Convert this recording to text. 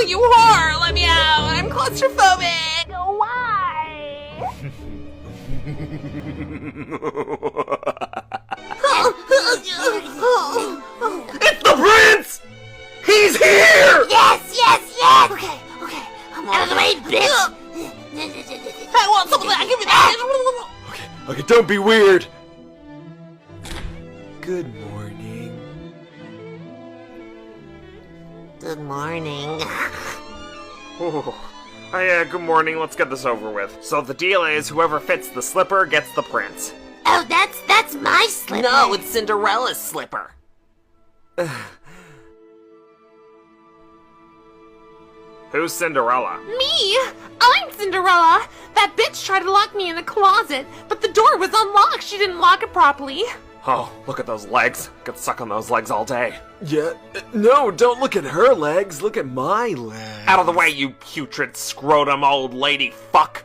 you whore! Let me out! I'm claustrophobic! Why? It's the prince! He's here! Yes, yes, yes! Okay, okay. Out of the way, bitch! I want some of that! Give me that! Okay, don't be weird. Good morning. Good morning. Good morning, let's get this over with. So the deal is, whoever fits the slipper gets the prince. Oh, that's my slipper. No, it's Cinderella's slipper. Who's Cinderella? Me? I'm Cinderella! That bitch tried to lock me in a closet, but the door was unlocked. She didn't lock it properly. Oh, look at those legs. Could suck on those legs all day. Yeah, no, don't look at her legs. Look at my legs. Out of the way, you putrid scrotum old lady fuck.